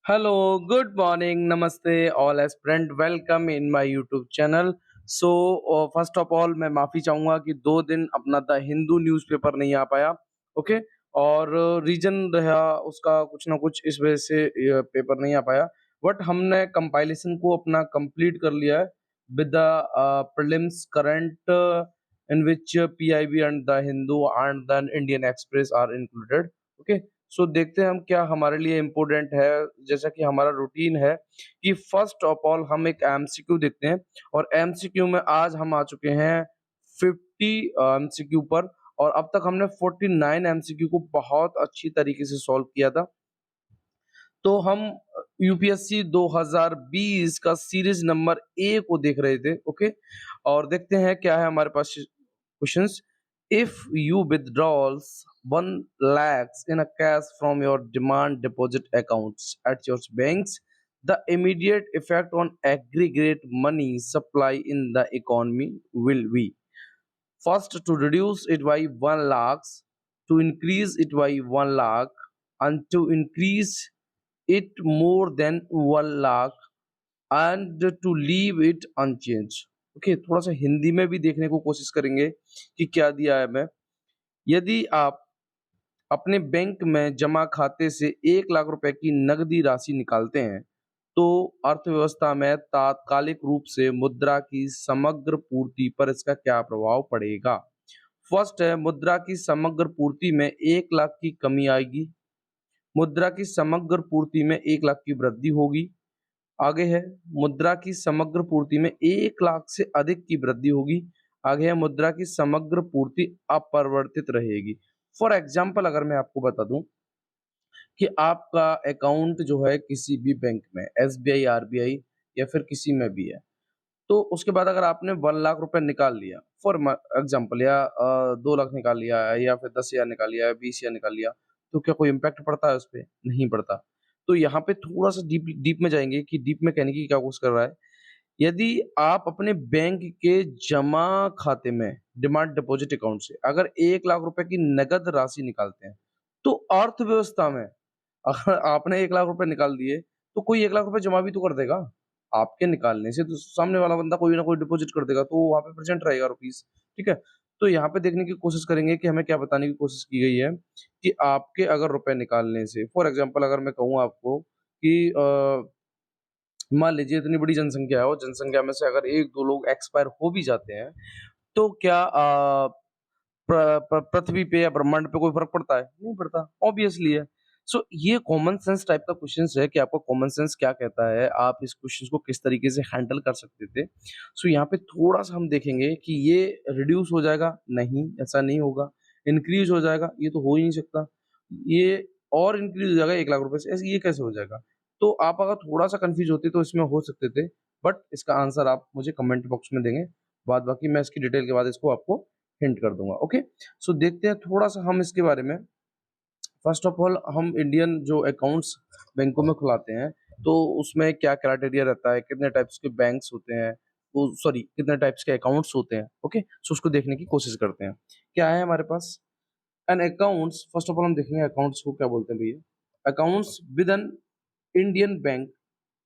Hello, good morning, नमस्ते all aspirant, welcome in my YouTube channel. So first of all मैं माफ़ी चाहूँगा कि 2 दिन अपना द हिंदू न्यूज़पेपर नहीं आ पाया, ओके? और रीज़न रहा उसका कुछ ना कुछ इस वजह से पेपर नहीं आ पाया। बट हमने कंपाइलेशन को अपना कंप्लीट कर लिया है with the prelims current in which PIB and the Hindu and the Indian Express are included, okay? So देखते हैं हम क्या हमारे लिए इम्पोर्टेंट है। जैसा कि हमारा रूटीन है कि फर्स्ट ऑफ ऑल हम एक एमसीक्यू देखते हैं और एमसीक्यू में आज हम आ चुके हैं 50 एमसीक्यू पर। और अब तक हमने 49 एमसीक्यू को बहुत अच्छी तरीके से सॉल्व किया था। तो हम यूपीएससी 2020 का सीरीज नंबर ए को देख रहे थे, ओके? और देखते हैं क्या है हमारे पास questions. If you withdrawals 1 lakhs in a cash from your demand deposit accounts at your banks, the immediate effect on aggregate money supply in the economy will be: first, to reduce it by 1 lakhs, to increase it by 1 lakh, and to increase it more than 1 lakh, and to leave it unchange. Okay, थोड़ा सा हिंदी में भी देखने को कोशिश करेंगे कि क्या दिया है। मैं यदि आप अपने बैंक में जमा खाते से 1 लाख रुपए की नकदी राशि निकालते हैं तो अर्थव्यवस्था में तात्कालिक रूप से मुद्रा की समग्र पूर्ति पर इसका क्या प्रभाव पड़ेगा। फर्स्ट है, मुद्रा की समग्र पूर्ति में 1 लाख की कमी आएगी। मुद्रा की समग्र पूर्ति में 1 लाख की वृद्धि होगी। आगे है, मुद्रा की समग्र पूर्ति में 1 लाख से अधिक की वृद्धि होगी। आगे है, मुद्रा की समग्र पूर्ति अपरिवर्तित रहेगी। फॉर एग्जाम्पल अगर मैं आपको बता दूं कि आपका अकाउंट जो है किसी भी बैंक में, एसबीआई, आरबीआई या फिर किसी में भी है, तो उसके बाद अगर आपने 1 लाख रुपए निकाल लिया फॉर एग्जाम्पल, या 2 लाख निकाल लिया या फिर 10,000 निकाल लिया या 20,000 निकाल लिया, तो क्या कोई इम्पैक्ट पड़ता है उस पर? नहीं पड़ता। तो यहाँ पे थोड़ा सा डीप डीप में जाएंगे कि डीप में कहने की क्या कोशिश कर रहा है। यदि आप अपने बैंक के जमा खाते में डिमांड डिपॉजिट अकाउंट से अगर 1 लाख रुपए की नगद राशि निकालते हैं तो अर्थव्यवस्था में अगर आपने 1 लाख रुपए निकाल दिए तो कोई 1 लाख रुपए जमा भी तो कर देगा। आपके निकालने से तो सामने वाला बंदा कोई ना कोई डिपॉजिट कर देगा, तो वहां पे प्रेजेंट रहेगा रुपीस। ठीक है, तो यहाँ पे देखने की कोशिश करेंगे कि हमें क्या बताने की कोशिश की गई है कि आपके अगर रुपए निकालने से, फॉर एग्जाम्पल अगर मैं कहूँ आपको कि मान लीजिए इतनी बड़ी जनसंख्या है और जनसंख्या में से अगर 1-2 लोग एक्सपायर हो भी जाते हैं, तो क्या पृथ्वी पे या ब्रह्मांड पे कोई फ़र्क पड़ता है? नहीं पड़ता, ऑब्वियसली है। सो ये कॉमन सेंस टाइप का क्वेश्चन्स है कि आपका कॉमन सेंस क्या कहता है, आप इस क्वेश्चन को किस तरीके से हैंडल कर सकते थे। सो यहाँ पे थोड़ा-सा हम देखेंगे कि ये रिड्यूस हो जाएगा, नहीं, ऐसा नहीं होगा। इंक्रीज़ हो जाएगा, ये तो हो ही नहीं सकता। ये और इंक्रीज़ हो जाएगा 1 लाख रुपए से, ऐसे ये कैसे हो जाएगा? तो आप अगर थोड़ा-सा कन्फ्यूज़ होते तो इसमें हो सकते थे, बट इसका आंसर आप मुझे कमेंट बॉक्स में देंगे। बाद बाकी मैं इसकी डिटेल के बाद इसको आपको हिंट कर दूँगा, ओके? सो देखते हैं थोड़ा-सा हम इसके बारे में। फर्स्ट ऑफ ऑल हम इंडियन जो अकाउंट्स बैंकों में खुलाते हैं, तो उसमें क्या क्राइटेरिया रहता है, कितने टाइप्स के बैंक्स होते हैं, वो सॉरी कितने टाइप्स के अकाउंट्स होते हैं, ओके? सो उसको देखने की कोशिश करते हैं। क्या है हमारे पास? An accounts, first of all हम देखेंगे अकाउंट्स को क्या बोलते हैं भैया। Accounts with an Indian bank,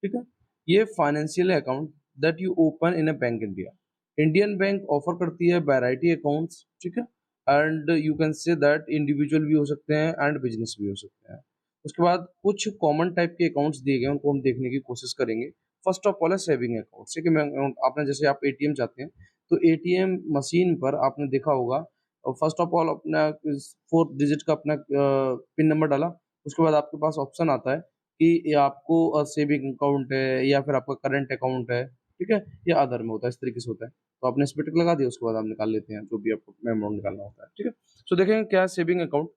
ठीक है? ये financial account that you open in a bank India. Indian bank offer करती है वैरायटी अकाउंट्स, ठीक है? And you can say that individual भी हो सकते हैं एंड बिजनेस भी हो सकते हैं। उसके बाद कुछ कॉमन टाइप के अकाउंट्स दिए गए हैं, उनको हम देखने की कोशिश करेंगे। फर्स्ट ऑफ ऑल है सेविंग अकाउंट, ठीक है? मैं आपने जैसे आप एटीएम चाहते हैं, तो एटीएम मशीन पर आपने देखा होगा, फर्स्ट ऑफ ऑल अपना 4 डिजिट का अपना पिन नंबर डाला, उसके बाद आपके पास ऑप्शन आता है कि ये आपको सेविंग अकाउंट है या फिर आपका करंट अकाउंट है, ठीक है? या अदर में होता है, इस तरीके से होता है। तो आपने इस पे टिक लगा दिया, उसके बाद आप निकाल लेते हैं जो भी आपको अमाउंट निकालना होता है, ठीक है? सो देखेंगे क्या है सेविंग अकाउंट।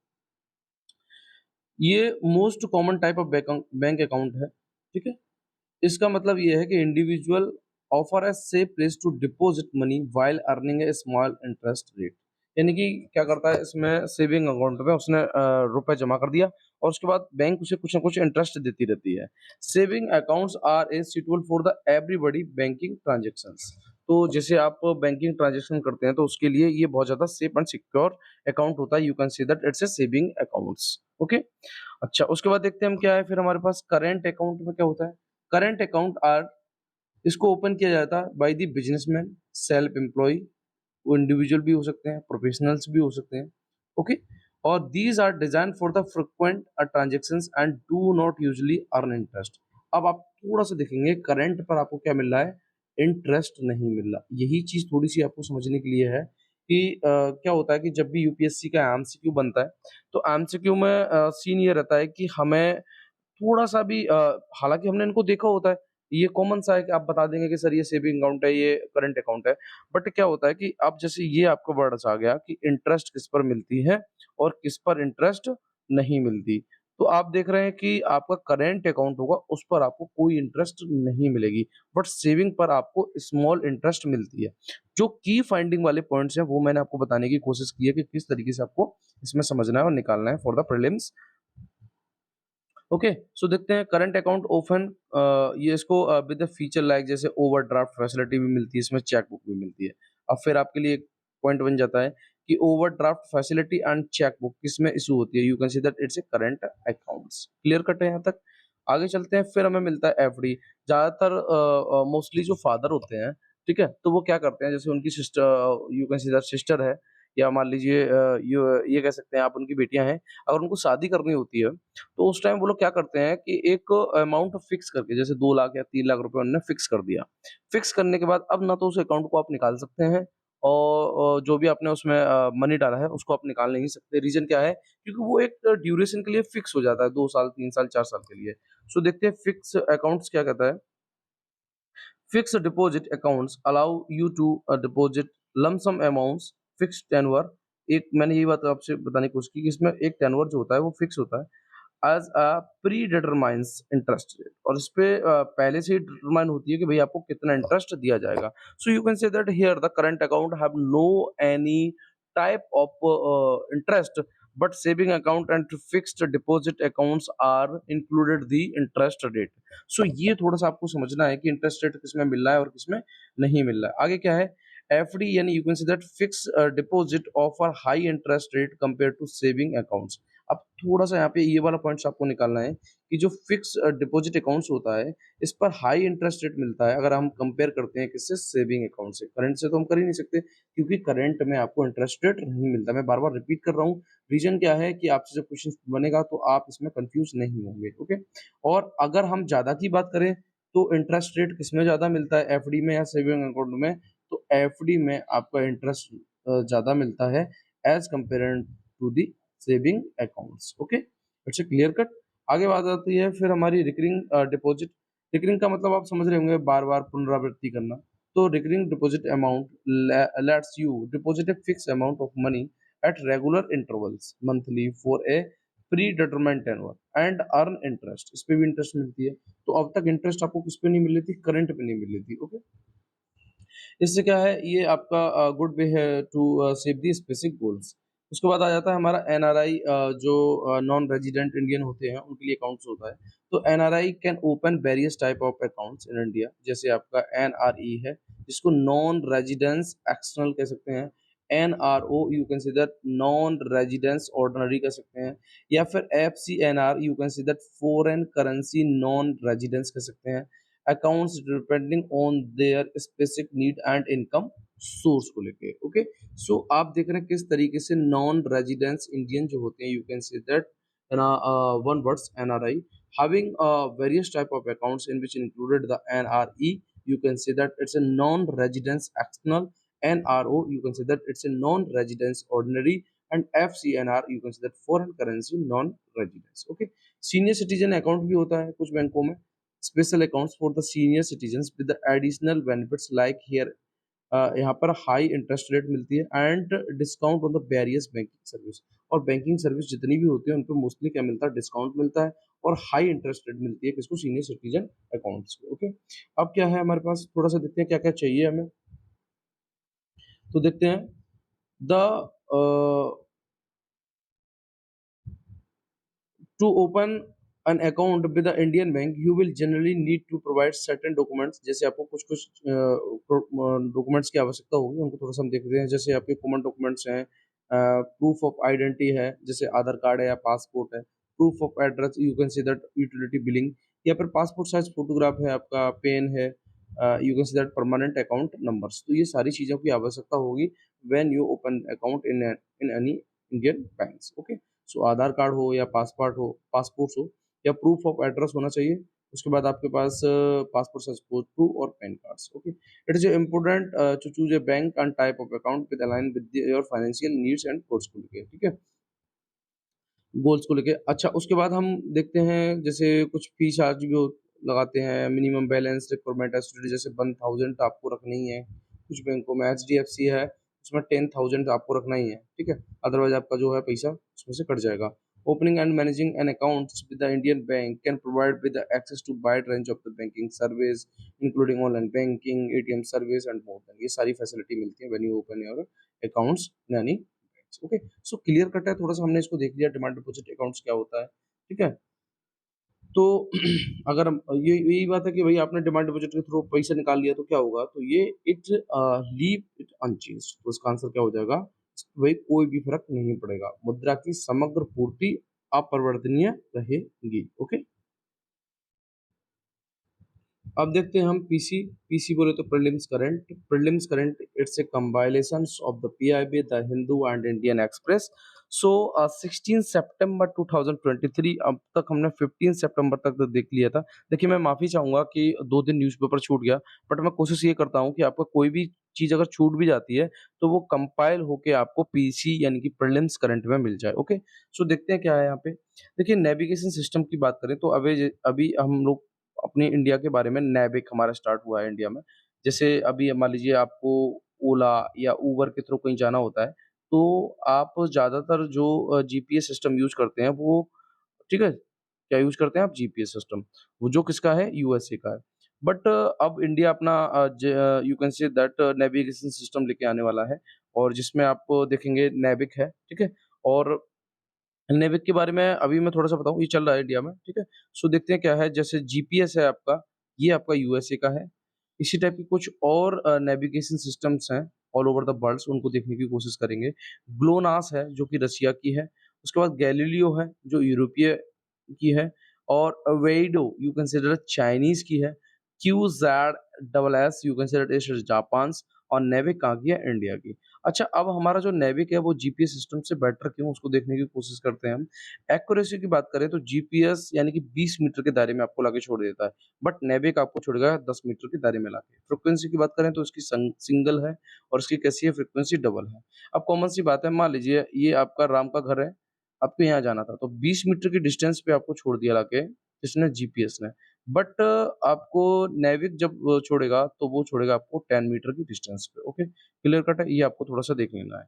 ये most common type of bank account है, ठीक है? इसका मतलब ये है कि individual offer a safe place to deposit money while earning a small interest rate. यानी कि क्या करता है, इसमें सेविंग अकाउंट में उसने रुपए जमा कर दिया और उसके बाद बैंक उसे कुछ ना कुछ इंटरेस्ट देती रहती है। Saving accounts are a suitable for the everybody banking transactions. तो जैसे आप बैंकिंग ट्रांजेक्शन करते हैं तो उसके लिए ये बहुत ज्यादा सेफ एंड सिक्योर अकाउंट होता है। You can see that it's A saving accounts, okay? अच्छा, उसके बाद देखते हैं हम क्या है फिर हमारे पास करंट अकाउंट में क्या होता है? करंट अकाउंट आर इसको ओपन किया जाता है by the businessman, self employ, वो इंडिविजुअल भी हो सकते हैं, प्रोफेशनल्स भी हो सकते हैं, ओके? और these are design for the frequent transactions and do not usually earn interest. अब आप थोड़ा सा देखेंगे करंट पर आपको क्या मिल रहा है? इंटरेस्ट नहीं मिल रहा। यही चीज थोड़ी सी आपको समझने के लिए है कि क्या होता है कि जब भी यूपीएससी का एमसीक्यू बनता है, तो एमसीक्यू में सीन ये रहता है कि हमें थोड़ा-सा भी हालाँकि हमने इनको देखा होता है, ये कॉमन सा है कि आप बता देंगे कि सर ये सेविंग अकाउंट है, ये करंट अकाउंट है। बट क्या होता है कि अब जैसे ये आपका वर्ड्स आ गया कि इंटरेस्ट किस पर मिलती है और किस पर इंटरेस्ट नहीं मिलती। तो आप देख रहे हैं कि आपका करंट अकाउंट होगा, उस पर आपको कोई इंटरेस्ट नहीं मिलेगी, बट सेविंग पर आपको स्मॉल इंटरेस्ट मिलती है। जो की फाइंडिंग वाले पॉइंट्स हैं, वो मैंने आपको बताने की कोशिश की है कि किस तरीके से आपको इसमें समझना है और निकालना है for the prelims. Okay, so देखते हैं करंट अकाउंट ओपन ये इसको विद द फीचर लाइक जैसे ओवरड्राफ्ट फैसिलिटी भी मिलती है, इसमें चेक बुक भी मिलती है। अब फिर आपके लिए एक पॉइंट बन जाता है कि overdraft facility and cheque book किसमें इशू होती है? You can see that it's A current accounts. Clear cut है यहाँ तक? आगे चलते हैं, फिर हमें मिलता है एफडी। ज़्यादातर मोस्टली जो फादर होते हैं, ठीक है? तो वो क्या करते हैं, जैसे उनकी sister, you can see that sister है, या मान लीजिए ये कह सकते हैं आप उनकी बेटियाँ हैं, अगर उनको शादी करनी होती है, तो उस टाइम वो लोग क्या करते हैं कि एक अमाउंट फिक्स करके जैसे 2 लाख या 3 लाख रुपए उन्होंने फिक्स कर दिया। फिक्स करने के बाद अब ना तो उस अकाउंट को आप निकाल सकते हैं और जो भी आपने उसमें मनी डाला है उसको आप निकाल नहीं सकते। रीज़न क्या है? क्योंकि वो एक ड्यूरेशन के लिए फिक्स हो जाता है, 2 साल, 3 साल, 4 साल के लिए। सो देखते हैं फिक्स अकाउंट्स क्या कहता है? Fixed deposit accounts allow you to deposit lump sum amounts, fixed tenure। एक मैंने यही बात आपसे बताने की कोशिश की कि इसमें एक टेन्योर जो होता है वो फिक्स होता है as a pre determines interest rate, और इस पे पहले से ही डिटरमाइन होती है कि भाई आपको कितना इंटरेस्ट दिया जाएगा। So you can say that here the current account have no any type of interest, but saving account and fixed deposit accounts are included the interest rate. So ये थोड़ा-सा आपको समझना है कि इंटरेस्ट रेट किसमें मिल रहा है और किसमें नहीं मिल रहा है। आगे क्या है? एफडी यानी you can say that fix deposit offer high interest rate compared to saving accounts. अब थोड़ा-सा यहाँ पे ये वाला पॉइंट्स आपको निकालना है कि जो फिक्स डिपॉजिट अकाउंट्स होता है, इस पर हाई इंटरेस्ट रेट मिलता है अगर हम कंपेयर करते हैं किससे? सेविंग अकाउंट से। करंट से तो हम कर ही नहीं सकते क्योंकि करंट में आपको इंटरेस्ट रेट नहीं मिलता। मैं बार-बार रिपीट कर रहा हूँ, रीज़न क्या है कि आपसे जब क्वेश्चन बनेगा तो आप इसमें कन्फ्यूज़ नहीं होंगे, ओके? और अगर हम ज़्यादा की बात करें तो इंटरेस्ट रेट किसमें ज़्यादा मिलता है, एफडी में या सेविंग अकाउंट में? तो एफडी में आपका इंटरेस्ट ज़्यादा मिलता है as compared to the saving accounts, okay? It's a clear cut. आगे बात आती है फिर हमारी रिकरिंग डिपॉजिट। रिकरिंग का मतलब आप समझ रहे होंगे बार-बार पुनरावृत्ति करना। तो recurring deposit amount let's you deposit a fixed amount of money at regular intervals monthly for a pre-determined tenure and earn interest. इस पे भी इंटरेस्ट मिलती है। तो अब तक इंटरेस्ट आपको किस पे नहीं मिल रही थी? करंट पे नहीं मिल रही थी, ओके? इससे क्या है, ये आपका गुड वे है to save the specific goals. उसके बाद आ जाता है हमारा एनआरआई, जो नॉन रेजिडेंट इंडियन होते हैं उनके लिए अकाउंट्स होता है। तो NRI can open various type of accounts in India, जैसे आपका एनआरई है जिसको नॉन रेजिडेंस एक्सटर्नल कह सकते हैं। NRO you can see that non residence ordinary कह सकते हैं, या फिर FCNR you can see that foreign currency non residence कह सकते हैं। Accounts depending on their specific need and income source को लेके, ओके? सो आप देख रहे हैं किस तरीके से नॉन रेजिडेंस इंडियन जो होते हैं, you can say that one words NRI having various type of accounts in which included the NRE, you can say that it's a non-residence external, NRO you can say that it's a non-residence ordinary, and FCNR you can say that foreign currency non-residence, okay? Senior citizen account भी होता है कुछ बैंकों में, special accounts for the senior citizens with the additional benefits like here यहाँ पर high interest rate मिलती है and discount on the various banking service. और बैंकिंग सर्विस जितनी भी होती है उन पे मोस्टली क्या मिलता है? डिस्काउंट मिलता है और हाई इंटरेस्ट रेट मिलती है किसको? सीनियर सिटीजन अकाउंट्स को, ओके? अब क्या है हमारे पास, थोड़ा सा देखते हैं क्या क्या चाहिए हमें। तो देखते हैं the to open an account with the Indian bank, you will generally need to provide certain documents। जैसे आपको कुछ-कुछ डॉक्यूमेंट्स की आवश्यकता होगी, उनको थोड़ा-सा हम देखते हैं। जैसे आपके कॉमन डॉक्यूमेंट्स हैं, प्रूफ ऑफ आइडेंटिटी है, जैसे आधार कार्ड है या पासपोर्ट है, proof of address, you can say that utility billing, या फिर पासपोर्ट साइज फोटोग्राफ है आपका, पेन है, you can say that permanent account numbers. तो ये सारी चीज़ों की आवश्यकता होगी when you open account in any Indian banks. Okay, so Aadhaar card हो या पासपोर्ट हो या प्रूफ ऑफ एड्रेस होना चाहिए। उसके बाद आपके पास पासपोर्ट साइज फोटो और PAN cards. Okay, it is important to choose a bank and type of account with align with your financial needs and goals को लेके, ठीक है, गोल्स को लेके। अच्छा, उसके बाद हम देखते हैं जैसे कुछ फी चार्ज भी लगाते हैं, मिनिमम बैलेंस रिक्वायरमेंट एसटीडी जैसे 1000 आपको रखनी ही है। कुछ बैंकों में एचडीएफसी है उसमें 10,000 आपको रखना ही है, ठीक है, अदरवाइज आपका जो है पैसा उसमें से कट जाएगा। Opening and managing an account with the Indian bank can provide with access to wide range of the banking service including online banking, ATM service and more than. ये सारी फैसिलिटी मिलती है when you open your accounts in any. Okay, so clear cut है, थोड़ा सा हमने इसको देख लिया डिमांड डिपॉजिट अकाउंट्स क्या होता है, ठीक है। तो अगर हम ये यही बात है कि भाई आपने डिमांड डिपॉजिट के थ्रू पैसा निकाल लिया तो क्या होगा, तो ये इट लीव इट अनचेंज, तो इसका आंसर क्या हो जाएगा, भाई कोई भी फर्क नहीं पड़ेगा, मुद्रा की समग्र पूर्ति अपरिवर्तनीय रहेगी। ओके, अब देखते हैं हम पीसी। पीसी बोले तो prelims current. Prelims current it's a compilation of the PIB, the Hindu and Indian Express. So 16 सितंबर 2023, अब तक हमने 15 सितंबर तक तो देख लिया था। देखिए, मैं माफी चाहूंगा कि 2 दिन न्यूज़पेपर छूट गया, बट मैं कोशिश ये करता हूँ कि आपका कोई भी चीज अगर छूट भी जाती है तो वो कंपाइल होके आपको पीसी यानी कि प्रीलिम्स करंट में मिल जाए। ओके, सो देखते हैं क्या है यहाँ पे। देखिए, नेविगेशन सिस्टम की बात करें तो अभी अभी हम लोग अपने इंडिया के बारे में, नैविक हमारा स्टार्ट हुआ है इंडिया में। जैसे अभी मान लीजिए आपको ओला या उबर के थ्रू कहीं जाना होता है, तो आप ज़्यादातर जो जीपीएस सिस्टम यूज़ करते हैं वो, ठीक है, क्या यूज़ करते हैं आप, जीपीएस सिस्टम, वो जो किसका है, यूएसए का है। बट अब इंडिया अपना you can say that navigation system लेके आने वाला है, और जिसमें आप देखेंगे नैविक है, ठीक है। और नेविक के बारे में अभी मैं थोड़ा-सा बताऊँ, ये चल रहा है इंडिया में, ठीक है? सो देखते हैं क्या है, जैसे जीपीएस है आपका, ये आपका यूएसए का है। इसी टाइप की कुछ और नेविगेशन सिस्टम्स हैं ऑल ओवर द वर्ल्ड्स, उनको देखने की कोशिश करेंगे। ग्लोनास है, जो कि रसिया की है। उसके बाद गैलीलियो है, जो यूरोपीय की है, और वेइडो यू कंसीडर चाइनीज़ की है। Q Z double S you consider it is Japan's, और नेविक कहाँ की है, इंडिया की। अच्छा, अब हमारा जो नेविक है वो जीपीएस सिस्टम से बेटर क्यों, उसको देखने की कोशिश करते हैं हम। एक्यूरेसी की बात करें तो जीपीएस यानी कि 20 मीटर के दायरे में आपको लाके छोड़ देता है, बट नेविक आपको छोड़ेगा 10 मीटर के दायरे में लाके। फ्रीक्वेंसी की बात करें तो इसकी सिंगल है, और इसकी कैसी है, फ्रीक्वेंसी डबल है। अब कॉमन सी बात है, मान लीजिए ये आपका राम का घर है, आपको यहाँ जाना था, तो 20 मीटर की डिस्टेंस पे आपको छोड़ दिया लाके किसने, जीपीएस ने। बट आपको नेविक जब छोड़ेगा तो वो छोड़ेगा आपको 10 मीटर की डिस्टेंस पे। ओके, क्लियर कट है, ये आपको थोड़ा-सा देख लेना है।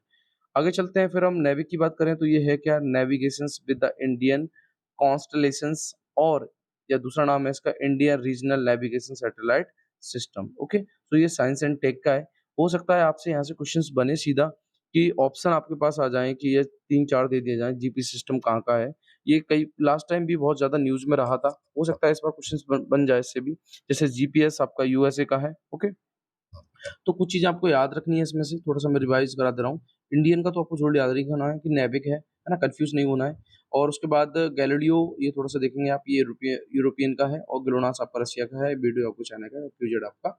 आगे चलते हैं, फिर हम नेविक की बात करें तो ये है क्या, navigations with the Indian constellations, और या दूसरा नाम है इसका Indian regional navigation satellite system. Okay, तो ये साइंस एंड टेक का है। हो सकता है आपसे यहाँ से क्वेश्चंस बने सीधा कि ऑप्शन आपके पास आ जाएँ कि ये 3-4 दे दिए जाएँ, जीपी सिस्टम कहाँ का है। ये कई लास्ट टाइम भी बहुत ज़्यादा न्यूज़ में रहा था। हो सकता है इस बार क्वेश्चंस बन जाए इससे भी। जैसे जीपीएस आपका यूएसए का है। ओके, तो कुछ चीज़ें आपको याद रखनी है इसमें से, थोड़ा-सा मैं रिवाइज़ करा दे रहा हूँ। इंडियन का तो आपको ज़रूर याद रखना है कि नेविक है ना? कन्फ्यूज़ नहीं होना है। और उसके बाद गैलीलियो, ये थोड़ा-सा देखेंगे आप, ये यूरोपियन का है, और ग्लोनास आपका रसिया का है, बीडू आपको चाइना का है, क्यूजेड आपका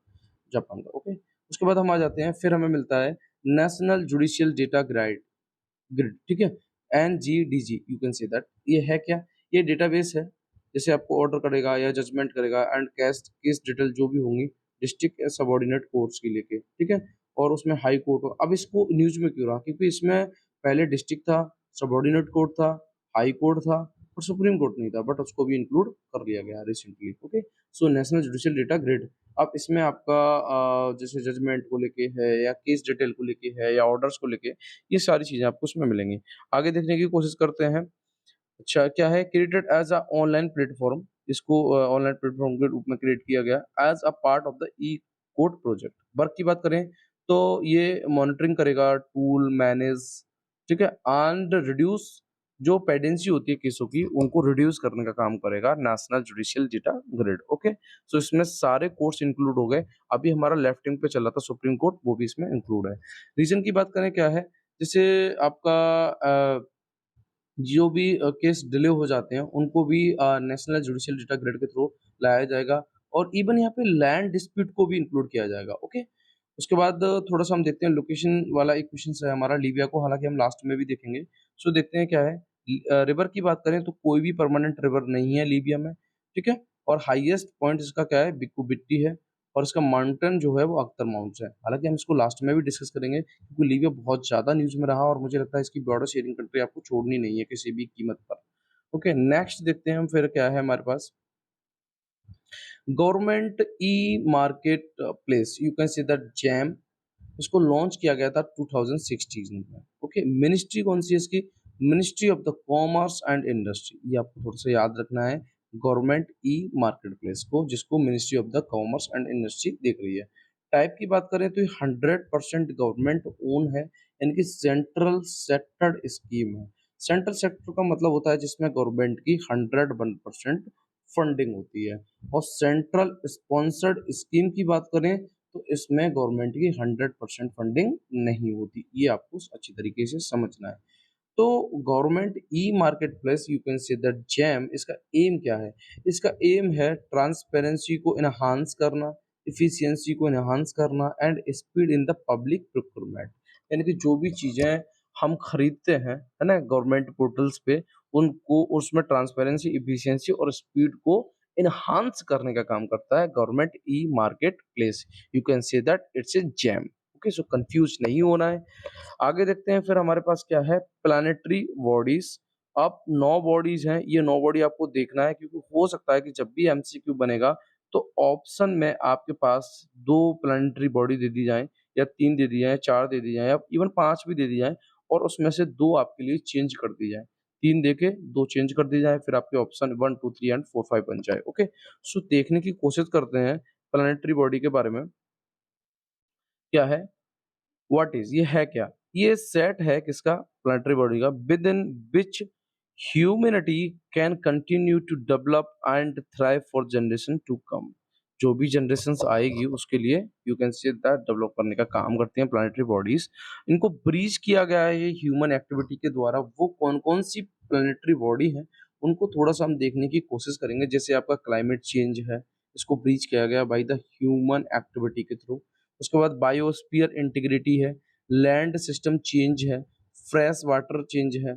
जापान का। ओके, उसके बाद हम आ जाते हैं, फिर हमें मिलता है नेशनल जुडिशियल डेटा ग्रिड, ठीक है? एनजीडीजी यू कैन से दैट। ये है क्या? ये डेटाबेस है, जैसे आपको ऑर्डर करेगा या जजमेंट करेगा एंड केस केस डिटेल जो भी होंगी डिस्ट्रिक्ट या सबऑर्डिनेट कोर्ट्स की लेके, ठीक है? और उसमें हाई कोर्ट हो। अब इसको न्यूज़ में क्यों रहा? क्योंकि इसमें पहले डिस्ट्रिक्ट था, सबऑर्डिनेट कोर्ट था, हाई कोर्ट था, और सुप्रीम कोर्ट नहीं था, बट उसको भी इंक्लूड कर लिया गया recently. Okay, so national judicial data grid. अब इसमें आपका जैसे जजमेंट को लेके है, या केस डिटेल को लेके है, या ऑर्डर्स को लेके, ये सारी चीज़ें आपको उसमें मिलेंगी। आगे देखने की कोशिश करते हैं। अच्छा, क्या है, created as a online platform, इसको ऑनलाइन प्लेटफ़ॉर्म के रूप में क्रिएट किया गया as a part of the E code project. Work की बात करें तो ये मॉनिटरिंग करेगा, टूल मैनेज, ठीक है, एंड रिड्यूस जो पेंडेंसी होती है केसों की, उनको रिड्यूस करने का काम करेगा national judicial data grid. Okay, so इसमें सारे कोर्ट्स इंक्लूड हो गए। अभी हमारा लेफ्टिंग पे चल रहा था सुप्रीम कोर्ट, वो भी इसमें इंक्लूड है। रीज़न की बात करें क्या है, जैसे आपका जो भी केस डिले हो जाते हैं, उनको भी नेशनल जुडिशियल डेटा ग्रिड के थ्रू लाया जाएगा और इवन यहाँ पे लैंड डिस्प्यूट को भी इंक्लूड किया जाएगा, ओके? उसके बाद थोड़ा-सा हम देखते हैं लोकेशन वाला एक क्वेश्चन है हमारा लिबिया को, हालाँकि हम लास्ट में भी देखेंगे। सो देखते हैं क्या है। रिवर की बात करें तो कोई भी परमानेंट रिवर नहीं है लिबिया में, ठीक है? और हाईएस्ट पॉइंट इसका क्या है, बिक्कू-बिट्टी है और इसका माउंटेन जो है वो अख्तर माउंट्स है। हालाँकि हम इसको लास्ट में भी डिस्कस करेंगे क्योंकि लीबिया बहुत ज़्यादा न्यूज़ में रहा और मुझे लगता है इसकी बॉर्डर शेयरिंग कंट्री आपको छोड़नी नहीं है किसी भी कीमत पर। ओके, नेक्स्ट देखते हैं हम फिर क्या है हमारे पास। Government e market place, you can say that GeM, इसको लॉन्च किया गया था 2016 में। ओके, मिनिस्ट्री कौन सी है इसकी? Ministry of the commerce and industry. ये आपको थोड़ा सा याद रखना है, गवर्नमेंट ई मार्केट प्लेस को, जिसको ministry of the commerce and industry देख रही है। टाइप की बात करें तो ये 100% गवर्नमेंट ओन है, यानी कि सेंट्रल सेक्टर्ड स्कीम है। सेंट्रल सेक्टर का मतलब होता है जिसमें गवर्नमेंट की 101% फंडिंग होती है। और सेंट्रल स्पॉन्सर्ड स्कीम की बात करें तो इसमें गवर्नमेंट की 100% फंडिंग नहीं होती। ये आपको अच्छी तरीके से समझना है। तो government e market place, you can say that jam, इसका एम क्या है? इसका एम है ट्रांसपेरेंसी को इनहांस करना, एफिशिएंसी को इनहांस करना and speed in the public procurement. यानी कि जो भी चीजें हम खरीदते हैं, है ना, गवर्नमेंट पोर्टल्स पे, उनको उसमें ट्रांसपेरेंसी, एफिशिएंसी और स्पीड को इनहांस करने का काम करता है government e market place. You can say that it's A jam. Okay, so confuse नहीं होना है। आगे देखते हैं फिर हमारे पास क्या है, प्लानिटरी बॉडीज। अब 9 बॉडीज हैं, ये 9 बॉडी आपको देखना है क्योंकि हो सकता है कि जब भी एमसीक्यू बनेगा तो ऑप्शन में आपके पास 2 प्लानिटरी बॉडी दे दी जाएं या 3 दे दी जाएं, 4 दे दी जाएं या इवन 5 भी दे दी जाएं और उसमें से 2 आपके लिए चेंज कर दी जाए। 3 देके 2 चेंज कर दी जाए, फिर आपके ऑप्शन 1, 2, 3 एंड 4, 5 बन जाए। ओके, सो देखने की कोशिश करते हैं प्लानिटरी बॉडी के बारे में। क्या है, व्हाट इज, ये है क्या? ये सेट है किसका? प्लानिटरी बॉडी का, within which humanity can continue to develop and thrive for generation to come. जो भी जनरेशन आएगी उसके लिए you can say that develop करने का काम करते हैं प्लानिटरी बॉडीज। इनको ब्रीच किया गया है ये ह्यूमन एक्टिविटी के द्वारा। वो कौन कौन सी प्लानिटरी बॉडी है उनको थोड़ा सा हम देखने की कोशिश करेंगे। जैसे आपका क्लाइमेट चेंज है, इसको ब्रीच किया गया बाय द ह्यूमन एक्टिविटी के थ्रू। उसके बाद बायोस्फीयर इंटीग्रिटी है, लैंड सिस्टम चेंज है, फ्रेश वाटर चेंज है।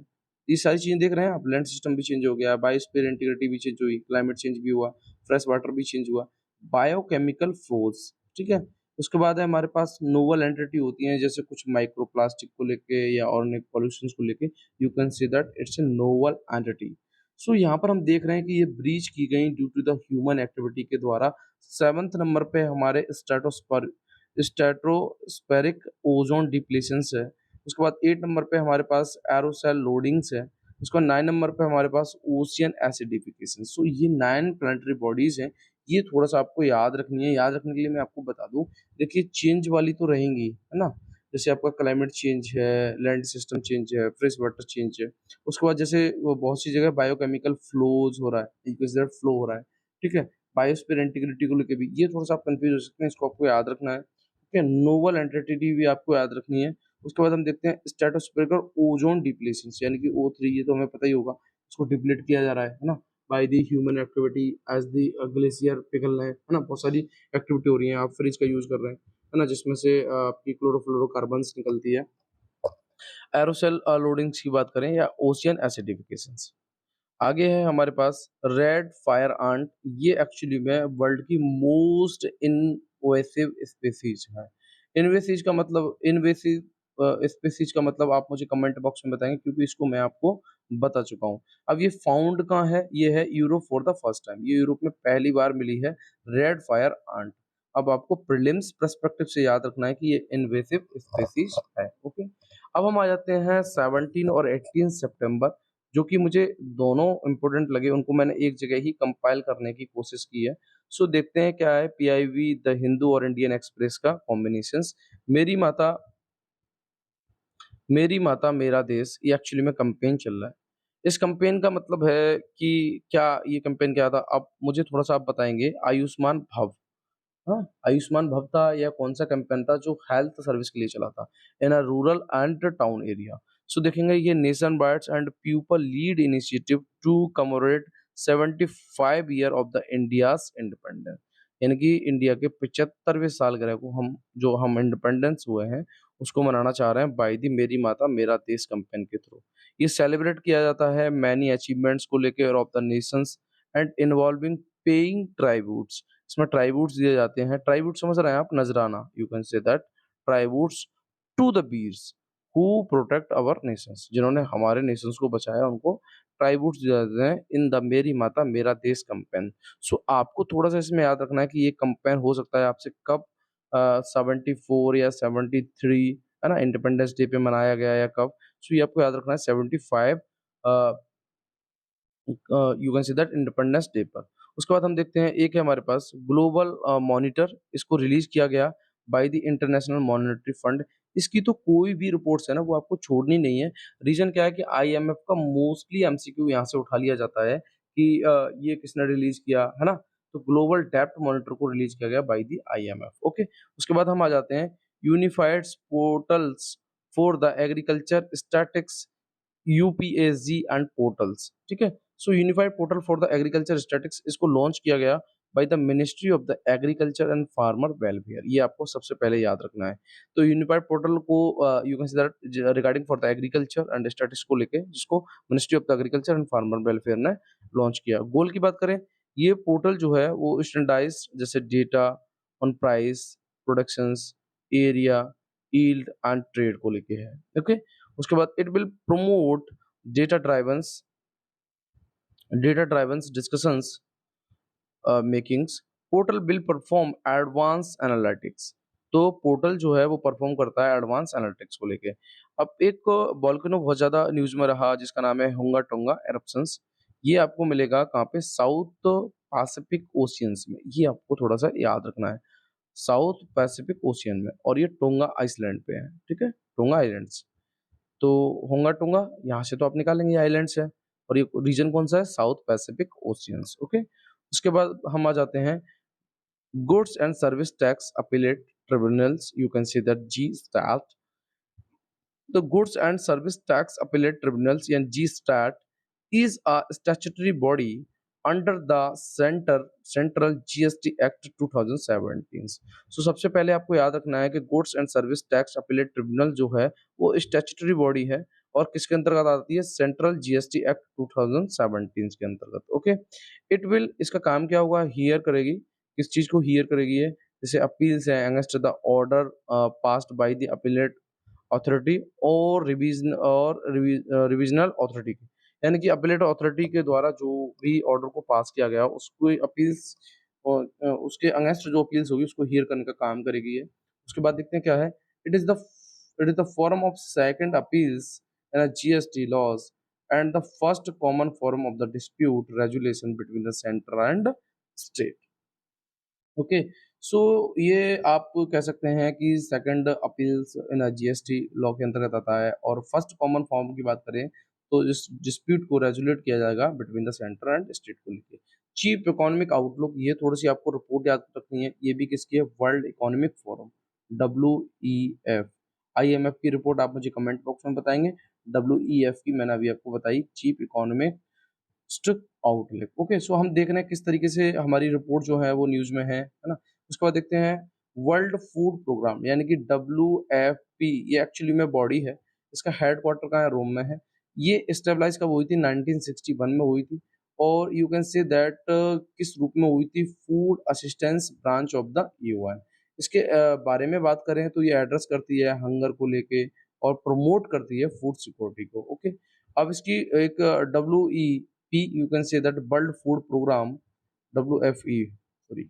ये सारी चीजें देख रहे हैं आप, लैंड सिस्टम भी चेंज हो गया, बायोस्फीयर इंटीग्रिटी भी चेंज हुई, क्लाइमेट चेंज भी हुआ, फ्रेश वाटर भी चेंज हुआ, बायोकेमिकल फ्लोज, ठीक है। उसके बाद है हमारे पास नोवल एंटिटी होती हैं, जैसे कुछ माइक्रो प्लास्टिक को लेके या ऑर्गेनिक पॉल्यूशन को लेके, you can see that it's a novel entity. So यहाँ पर हम देख रहे हैं कि ये ब्रीच की गई due to the human activity के द्वारा। 7th नंबर पे हमारे स्ट्रेटोस्फेरिक ओजोन डिप्लीशंस है। उसके बाद 8 नंबर पे हमारे पास एरोसेल लोडिंग्स है। उसके बाद 9 नंबर पे हमारे पास ओशियन एसिडिफिकेशन। सो ये 9 प्लानिटरी बॉडीज हैं। ये थोड़ा सा आपको याद रखनी है। याद रखने के लिए मैं आपको बता दूं, देखिए चेंज वाली तो रहेंगी, है ना। जैसे आपका क्लाइमेट चेंज है, लैंड सिस्टम चेंज है, फ्रेश वाटर चेंज है। उसके बाद जैसे वो बहुत सी जगह बायोकेमिकल फ्लोज हो रहा है, फ्लो हो रहा है, ठीक है। बायोस्फीयर इंटीग्रिटी को लेके भी ये थोड़ा सा आप कंफ्यूज हो सकते हैं, इसको आपको याद रखना है, ठीक है। नोवल एंटिटी भी आपको याद रखनी है। उसके बाद हम देखते हैं स्ट्रेटोस्फेरिक और ओजोन डिप्लीशन, यानी कि O3, ये तो हमें पता ही होगा, इसको डिप्लीट किया जा रहा है ना, by the human activity as the glacier पिघल रहे हैं, है ना, बहुत सारी एक्टिविटी हो रही है। आप फ्रिज का यूज कर रहे हैं, है ना, जिसमें से आपकी क्लोरोफ्लोरोकार्बन्स निकलती है। एरोसेल लोडिंग्स की बात करें या ओशियन एसिडिफिकेशंस। आगे है हमारे पास रेड फायर आंट। ये एक्चुअली में वर्ल्ड की मोस्ट इनवेसिव स्पीसीज है। इनवेसिव का मतलब, इनवेसिव स्पीसीज का मतलब आप मुझे कमेंट बॉक्स में बताएंगे क्योंकि इसको मैं आपको बता चुका हूँ। अब ये फाउंड कहाँ है? ये है Europe for the first time. ये यूरोप में पहली बार मिली है रेड फायर आंट। अब आपको प्रीलिम्स पर्सपेक्टिव से याद रखना है कि ये इन्वेसिव स्पीसीज है। ओके, अब हम आ जाते हैं 17 और 18 सितंबर, जो कि मुझे दोनों इम्पोर्टेंट लगे। उनको मैंने एक जगह ही कंपाइल करने की कोशिश की है। सो देखते हैं क्या है। पीआईवी, द हिंदू और इंडियन एक्सप्रेस का कॉम्बिनेशंस। मेरी माता, मेरी माता मेरा देश, ये एक्चुअली में कैंपेन चल रहा है। इस कैंपेन का मतलब है कि क्या, ये कैंपेन क्या था? अब मुझे थोड़ा सा आप बताएंगे। आयुष्मान भव, हाँ, आयुष्मान भव था या कौन सा कैंपेन था जो हेल्थ सर्विस के लिए चला था in a rural and town area. So देखेंगे ये nation bytes and people lead initiative to commemorate 75 year of the India's independence, यानी कि इंडिया के 75वें सालगिरह को हम इंडिपेंडेंस हुए हैं उसको मनाना चाह रहे हैं बाय दी मेरी माता मेरा देश कैंपेन के थ्रू। ये सेलिब्रेट किया जाता है मैनी अचीवमेंट्स को लेकर of the nations and involving paying tributes. इसमें ट्राइब्यूट्स दिए जाते हैं। ट्राइब्यूट समझ रहे हैं आप? नजराना, you can say that tributes to the बीर्स हु प्रोटेक्ट अवर नेशंस, जिन्होंने हमारे नेशंस को बचाया उनको ट्राइब्यूट्स दिए जाते हैं इन द मेरी माता मेरा देश कैंपेन। सो आपको थोड़ा सा इसमें याद रखना है कि ये कैंपेन हो सकता है आपसे कब 74 या 73 है ना इंडिपेंडेंस डे पे मनाया गया या कब। सो ये आपको याद रखना है 75 you can see that independence day पर। उसके बाद हम देखते हैं एक है हमारे पास ग्लोबल मॉनिटर, इसको रिलीज किया गया by the international monetary fund. इसकी तो कोई भी रिपोर्ट्स है ना वो आपको छोड़नी नहीं है। रीजन क्या है कि आईएमएफ का मोस्टली एमसीक्यू यहाँ से उठा लिया जाता है कि ये किसने रिलीज किया है ना। तो ग्लोबल डेप्ट मॉनिटर को रिलीज किया गया बाय द आईएमएफ। ओके, उसके बाद हम आ जाते हैं unified portals for the agriculture statistics UPSG and portals, ठीक है। So unified portal for the agriculture statistics इसको लॉन्च किया गया by the ministry of the agriculture and farmer welfare, ये आपको सबसे पहले याद रखना है। तो यूनिफाइड पोर्टल को you can say that regarding for the agriculture and statistics को लेके जिसको ministry of the agriculture and farmer welfare ने लॉन्च किया। गोल की बात करें, ये पोर्टल जो है वो स्टैंडर्डाइज जैसे data on price, productions, area, yield and trade को लेके है। ओके, उसके बाद it will promote data driven data driven discussions makings. Portal will perform advance analytics, तो पोर्टल जो है वो परफॉर्म करता है एडवांस एनालिटिक्स को लेके। अब एक वॉल्केनो बहुत ज्यादा न्यूज में रहा जिसका नाम है हुंगा टोंगा एरप्शंस। ये आपको मिलेगा कहाँ पे? साउथ पैसिफिक ओशियंस में, ये आपको थोड़ा सा याद रखना है। साउथ पैसिफिक ओशियन में, और ये टोंगा आइसलैंड पे है, ठीक है, टोंगा आइलैंड्स। तो होंगा टोंगा यहाँ से तो आप निकालेंगे आइलैंड्स है, और ये रीजन कौन सा है? South Pacific oceans. ओके, उसके बाद हम आ जाते हैं goods and service tax appellate tribunals, you can see that G STAT. The Goods and Service Tax Appellate Tribunals and GSTAT is a statutory body under the Central GST Act 2017। सो सबसे पहले आपको याद रखना है कि goods and service tax appellate tribunal जो है वो स्टैट्यूटरी बॉडी है और किसके अंतर्गत आती है? सेंट्रल जीएसटी एक्ट 2017 के अंतर्गत। ओके, इट विल, इसका काम क्या होगा? हियर करेगी। किस चीज को हियर करेगी? ये जैसे अपील्स है against the order passed by the appellate authority और रिविजनल अथॉरिटी की, यानी कि अपीलेट अथॉरिटी के द्वारा जो भी ऑर्डर को पास किया गया उसको अपील्स और उसके अगेंस्ट जो अपील्स होगी उसको हियर करने का काम करेगी ये। उसके बाद देखते हैं क्या है। It is the it is the form of second appeals in GST laws and the first common form of the dispute resolution between the centre and state. Okay, so ये आप कह सकते हैं कि second appeals in GST law के अंतर्गत आता है। और फर्स्ट कॉमन फॉर्म की बात करें तो इस डिस्प्यूट को रेजुलेट किया जाएगा between the centre and state को लेकर। चीफ इकोनॉमिक आउटलुक, ये थोड़ी सी आपको रिपोर्ट याद रखनी है। ये भी किसकी है? World economic forum, WEF। IMF की रिपोर्ट आप मुझे कमेंट बॉक्स में बताएंगे। WEF की मैंने अभी आपको बताई, chief economic strict outlook. Okay, so हम देख रहे हैं किस तरीके से हमारी रिपोर्ट जो है वो न्यूज में है ना। उसके बाद देखते हैं वर्ल्ड फूड प्रोग्राम यानी कि WFP, ये एक्चुअली में बॉडी है। इसका हेडक्वार्टर कहाँ है? रोम में है। ये स्टेबलाइज कब हुई थी? 1961 में हुई थी। और यू कैन से दैट किस रूप में हुई थी? Food assistance branch of the UN. इसके बारे में बात करें तो ये एड्रेस करती है हंगर को लेके और प्रमोट करती है फूड सिक्योरिटी को। ओके, अब इसकी एक WEP, you can say that World Food Program, WFE, sorry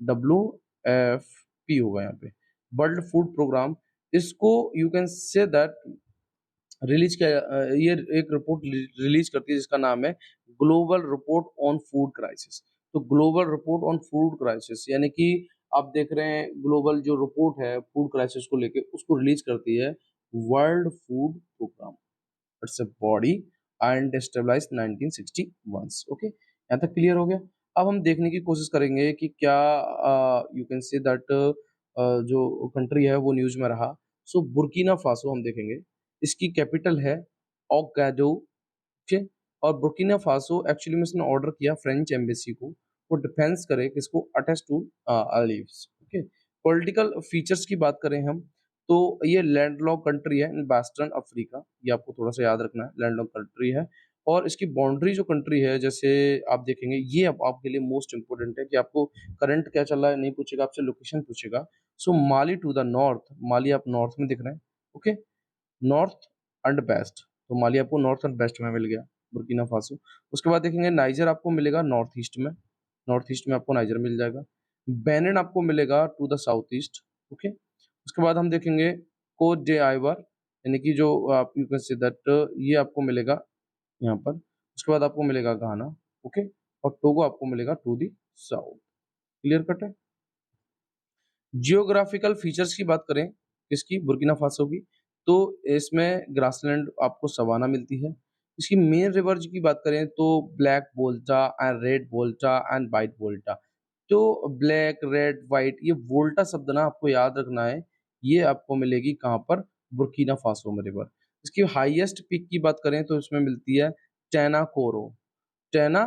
WFP होगा यहाँ पे, वर्ल्ड फूड प्रोग्राम। इसको you can say that release किया ये एक रिपोर्ट रिलीज करती है जिसका नाम है global report on food crisis. तो global report on food crisis यानी कि आप देख रहे हैं ग्लोबल जो रिपोर्ट है फूड क्राइसिस को लेके उसको रिलीज करती है World Food Programme. It's a body and established 1961। Okay, यहाँ तक क्लियर हो गया। अब हम देखने की कोशिश करेंगे कि क्या यू कैन से दैट जो कंट्री है वो न्यूज में रहा। सो बुर्किना फासो हम देखेंगे। इसकी कैपिटल है ओगाडो, ठीक है। और बुर्किना फासो एक्चुअली में इसने ऑर्डर किया फ्रेंच एम्बेसी को वो डिफेंस करे किसको अटैच टू अलीव्स, ओके। पॉलिटिकल फीचर्स की बात करें हम तो ये लैंडलॉक कंट्री है इन वेस्टर्न अफ्रीका, ये आपको थोड़ा सा याद रखना है, लैंडलॉक कंट्री है। और इसकी बाउंड्री जो कंट्री है जैसे आप देखेंगे ये अब आपके लिए मोस्ट इंपोर्टेंट है कि आपको करंट क्या चल रहा है नहीं पूछेगा, आपसे लोकेशन पूछेगा। सो माली टू द नॉर्थ, माली आप नॉर्थ में दिख रहे हैं, ओके, नॉर्थ एंड वेस्ट, तो माली आपको नॉर्थ एंड वेस्ट में मिल गया, बुर्किना फासो। उसके बाद देखेंगे नाइजर आपको मिलेगा नॉर्थ ईस्ट में, नॉर्थ ईस्ट में आपको नाइजर मिल जाएगा। बेनिन आपको मिलेगा to the south east, okay. उसके बाद हम देखेंगे कोट डे आइवर, यानी कि जो आप यू कैन से दैट ये आपको मिलेगा यहाँ पर। उसके बाद आपको मिलेगा घाना, ओके, और टोगो आपको मिलेगा to the south. Clear cut है। जियोग्राफिकल फीचर्स की बात करें इसकी बुर्किना फासो की तो इसमें ग्रासलैंड आपको सवाना मिलती है। इसकी मेन रिवर की बात करें तो black Volta and red Volta and white Volta. तो ब्लैक रेड वाइट ये वोल्टा शब्द ना आपको याद रखना है, ये आपको मिलेगी कहाँ पर, बुर्किना फासो में रिवर। इसकी हाईएस्ट पीक की बात करें तो इसमें मिलती है टैना कोरो, टैना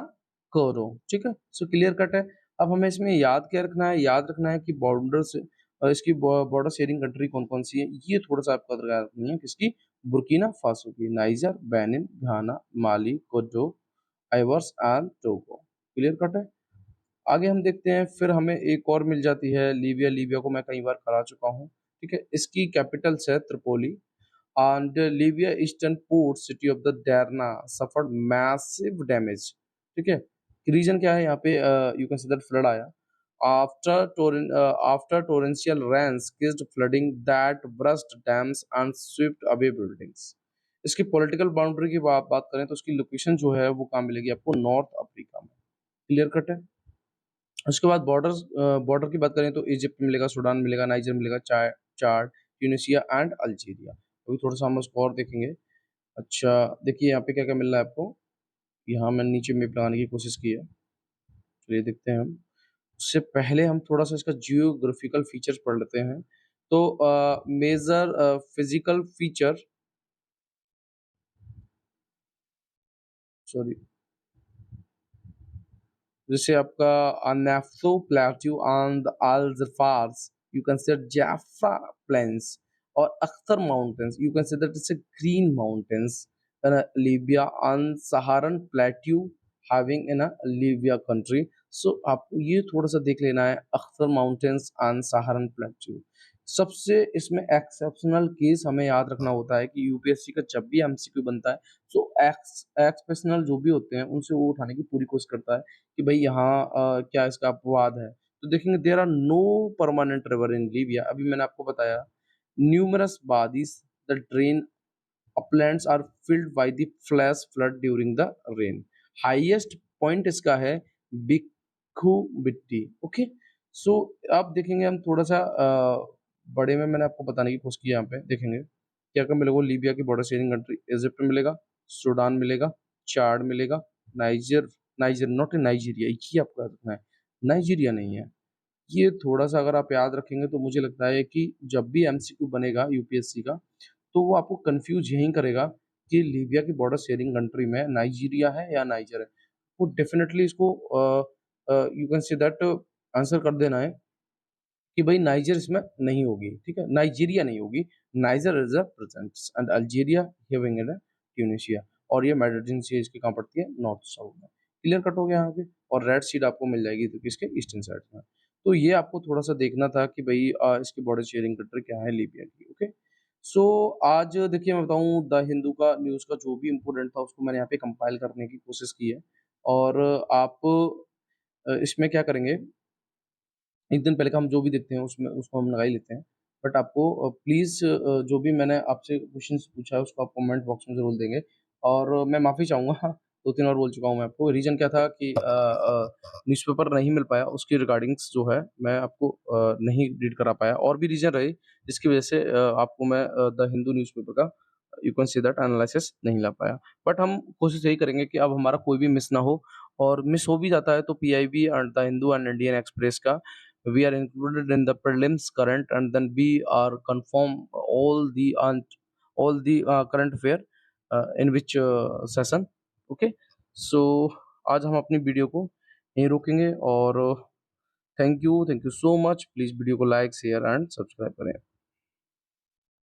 कोरो, ठीक है। सो क्लियर कट है। अब हमें इसमें याद क्या रखना है, याद रखना है कि बॉर्डर से इसकी बॉर्डर शेयरिंग कंट्री कौन कौन सी है, ये थोड़ा सा आपको याद रखनी है किसकी, बुर्किना फासो की, नाइजर, बेनिन, घाना, माली, कोटो, आइवर्स एंड टोगो। क्लियर कट है। आगे हम देखते हैं, फिर हमें एक और मिल जाती है लीबिया, लीबिया को मैं कई बार करा चुका हूँ, ठीक है। इसकी कैपिटल्स है Tripoli and Libya eastern port city of the Derna suffered massive damage, ठीक है। रीजन क्या है यहाँ पे, you can see that flood आया after torrential rains caused flooding that burst dams and swept away buildings। इसकी political boundary की बात करें तो उसकी लोकेशन जो है वो कहाँ मिलेगी आपको, नॉर्थ अफ्रीका में। क्लियर कट है। उसके बाद बॉर्डर की बात करें तो इजिप्ट मिलेगा, सूडान मिलेगा, नाइजर मिलेगा, चाड, ट्यूनिसिया एंड अल्जीरिया। अभी थोड़ा सा हम उसको और देखेंगे। अच्छा देखिए यहाँ पे क्या क्या मिल रहा है आपको, यहाँ मैंने नीचे मैप लगाने की कोशिश की है, चलिए देखते हैं हम। उससे पहले हम थोड़ा सा इसका जियोग्राफिकल फीचर्स पढ़ लेते हैं। तो मेजर फिजिकल फीचर, सॉरी, जैसे आपका नेफ्थो प्लेट्यू ऑन द अल्जफार्स, यू कंसीडर जाफा प्लेन्स और अख्तर mountains, you consider it's green mountains in a Libya on Saharan plateau having in a Libya country। सो आपको ये थोड़ा सा देख लेना है, Akhtar mountains on Saharan plateau. सबसे इसमें एक्सेप्शनल केस हमें याद रखना होता है कि यूपीएससी का जब भी एमसीक्यू बनता है तो एक्सपेशनल जो भी होते हैं उनसे वो उठाने की पूरी कोशिश करता है कि भाई यहाँ क्या इसका अपवाद है। तो देखेंगे there are no permanent river in Libya, अभी मैंने आपको बताया, numerous wadis the drain uplands are filled by the flash flood during the rain। Highest point इसका है बिक्खू बिट्टी, ओके। सो आप देखेंगे हम थोड़ा सा बड़े में मैंने आपको बताने की कोशिश की, यहाँ पे देखेंगे क्या क्या मिलेगा, लीबिया की बॉर्डर शेयरिंग कंट्री इजिप्ट मिलेगा, सूडान मिलेगा, चाड मिलेगा, नाइजर, नाइजर नॉट नाइजीरिया, एक ही आपको याद रखना है, नाइजीरिया नहीं है। ये थोड़ा सा अगर आप याद रखेंगे तो मुझे लगता है कि जब भी एमसीक्यू बनेगा यूपीएससी का तो वो आपको कंफ्यूज यही करेगा कि लीबिया की बॉर्डर शेयरिंग कंट्री में नाइजीरिया है या नाइजर है। वो डेफिनेटली इसको you can say that answer कर देना है कि भाई नाइजर इसमें नहीं होगी, ठीक है, नाइजीरिया नहीं होगी, niger is a present and Algeria having in Tunisia. और ये मेडिटेरेनियन सी इसकी कहाँ पड़ती है, नॉर्थ साउथ में। क्लियर कट हो गया यहाँ पे। और रेड सीड आपको मिल जाएगी तो किसके, ईस्टर्न साइड में। तो ये आपको थोड़ा सा देखना था कि भाई इसकी बॉर्डर शेयरिंग कंट्री क्या है लीबिया की, ओके। सो आज देखिए मैं बताऊं द हिंदू का न्यूज़ का जो भी इम्पोर्टेंट था उसको मैंने यहाँ पे कंपाइल करने की कोशिश की है। और आप इसमें क्या करेंगे, एक दिन पहले का हम जो भी देखते हैं उसमें उसको हम लगा ही लेते हैं। बट आपको प्लीज़ जो भी मैंने आपसे क्वेश्चंस पूछा है उसको आप कमेंट बॉक्स में ज़रूर देंगे। और मैं माफ़ी चाहूँगा 2-3 बार बोल चुका हूँ मैं आपको। रीज़न क्या था कि न्यूज़पेपर नहीं मिल पाया, उसकी रिगार्डिंग्स जो है मैं आपको नहीं रीड करा पाया। और भी रीज़न रहे जिसकी वज़ह से आपको मैं द हिंदू न्यूज़पेपर का you can say that analysis नहीं ला पाया। बट हम कोशिश यही करेंगे कि अब हमारा कोई भी मिस ना हो, और मिस हो भी जाता है तो PIB and the Hindu and Indian express का we are included in the prelims current and then we are confirm all the all the current affair in which session. Okay, so आज हम अपनी वीडियो को यहीं रोकेंगे और thank you so much. Please video को like share and subscribe करें।